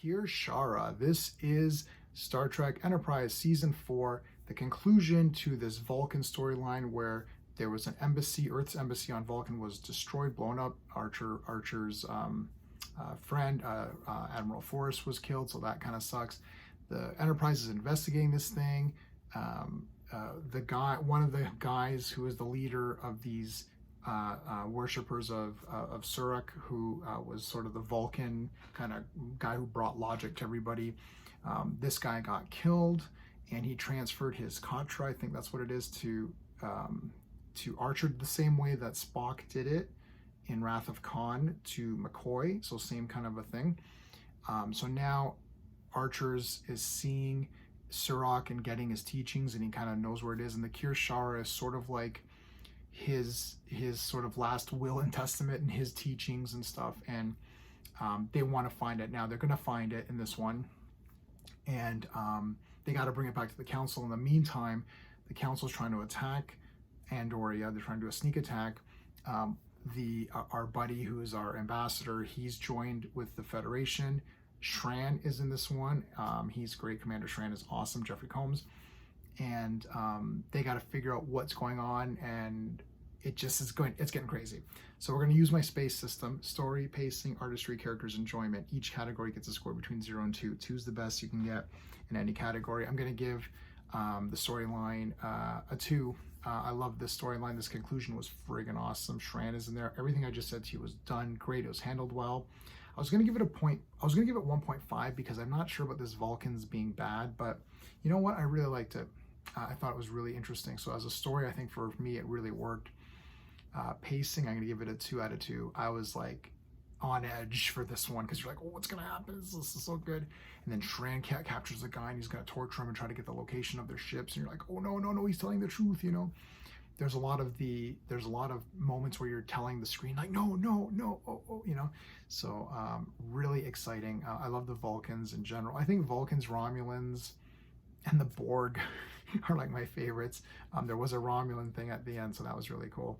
Kir'Shara. This is Star Trek Enterprise Season 4, the conclusion to this Vulcan storyline where there was an embassy, Earth's embassy on Vulcan was destroyed, blown up. Archer's friend, Admiral Forrest, was killed, so that kind of sucks. The Enterprise is investigating this thing. One of the guys who is the leader of these worshippers of Surak, who was sort of the Vulcan kind of guy who brought logic to everybody. This guy got killed, and he transferred his Katra, I think that's what it is, to Archer the same way that Spock did it in Wrath of Khan to McCoy, so same kind of a thing. So now Archer's is seeing Surak and getting his teachings, and he kind of knows where it is, and the Kir'Shara is sort of like his sort of last will and testament and his teachings and stuff, and they want to find it now. They're going to find it in this one, and they got to bring it back to the council. In the meantime, the council's trying to attack Andoria. They're trying to do a sneak attack. Our buddy, who is our ambassador, he's joined with the Federation. Shran is in this one. He's great. Commander Shran is awesome. Jeffrey Combs. And they got to figure out what's going on, and it just is it's getting crazy. So we're going to use my space system: story, pacing, artistry, characters, enjoyment. Each category gets a score between 0 and 2. 2 is the best you can get in any category. I'm going to give the storyline a 2. I love this storyline. This conclusion was friggin' awesome. Shran is in there. Everything I just said to you was done great. It was handled well. I was going to give it a point. I was going to give it 1.5 because I'm not sure about this Vulcans being bad, but you know what? I really liked it. I thought it was really interesting. So as a story, I think for me, it really worked. Pacing, I'm going to give it a 2 out of 2. I was like on edge for this one because you're like, oh, what's going to happen? This is so good. And then Shran captures the guy, and he's going to torture him and try to get the location of their ships. And you're like, oh, no, he's telling the truth, you know? There's a lot of moments where you're telling the screen like, no, oh, you know? So really exciting. I love the Vulcans in general. I think Vulcans, Romulans, and the Borg are like my favorites. There was a Romulan thing at the end, so that was really cool.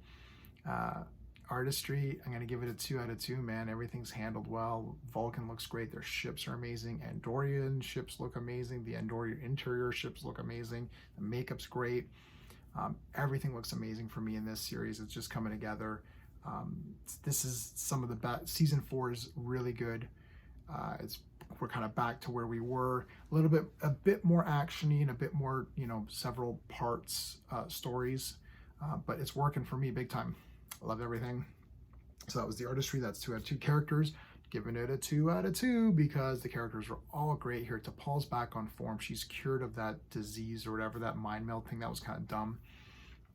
Artistry, I'm going to give it a 2 out of 2, man. Everything's handled well. Vulcan looks great. Their ships are amazing. Andorian ships look amazing. The Andorian interior ships look amazing. The makeup's great. Everything looks amazing for me in this series. It's just coming together. This is some of the best. Season 4 is really good. We're kind of back to where we were, a bit more actiony and a bit more, several parts stories, but it's working for me big time. I love everything. So that was the artistry. That's 2 out of 2. Characters, giving it a 2 out of 2 because the characters were all great here. T'Pol's back on form. She's cured of that disease or whatever, that mind meld thing. That was kind of dumb.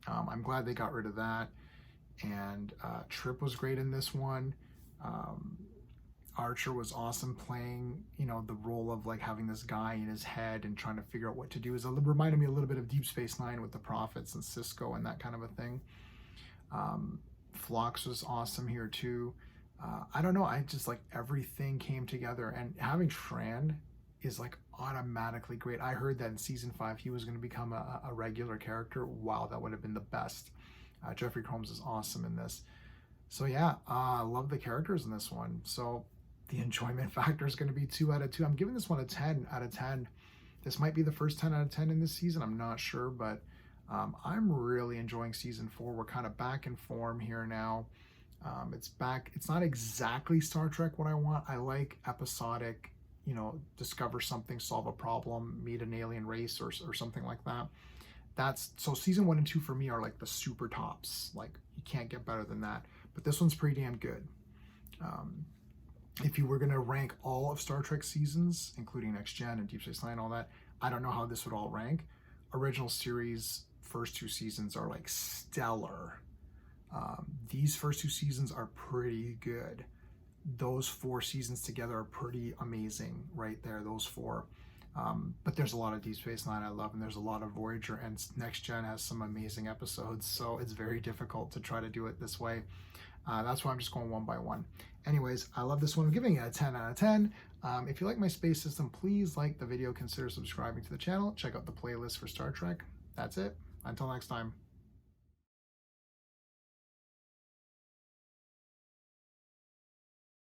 I'm glad they got rid of that. And Trip was great in this one. Archer was awesome playing, the role of like having this guy in his head and trying to figure out what to do. It reminded me a little bit of Deep Space Nine with the Prophets and Cisco and that kind of a thing. Phlox was awesome here too. I don't know, I just like everything came together, and having Shran is like automatically great. I heard that in season 5 he was going to become a regular character. Wow, that would have been the best. Jeffrey Combs is awesome in this. So yeah, I love the characters in this one. So the enjoyment factor is going to be 2 out of 2. I'm giving this one a 10 out of 10. This might be the first 10 out of 10 in this season. I'm not sure, but I'm really enjoying season 4. We're kind of back in form here now. It's back. It's not exactly Star Trek what I want. I like episodic, discover something, solve a problem, meet an alien race or something like that. So season 1 and 2 for me are like the super tops. Like you can't get better than that. But this one's pretty damn good. If you were going to rank all of Star Trek seasons, including Next Gen and Deep Space Nine, all that, I don't know how this would all rank. Original series, first 2 seasons are like stellar. These first 2 seasons are pretty good. Those 4 seasons together are pretty amazing right there, those 4. But there's a lot of Deep Space Nine I love, and there's a lot of Voyager, and Next Gen has some amazing episodes, so it's very difficult to try to do it this way. That's why I'm just going one by one. Anyways, I love this one. I'm giving it a 10 out of 10. If you like my space system, please like the video, consider subscribing to the channel, check out the playlist for Star Trek. That's it. Until next time.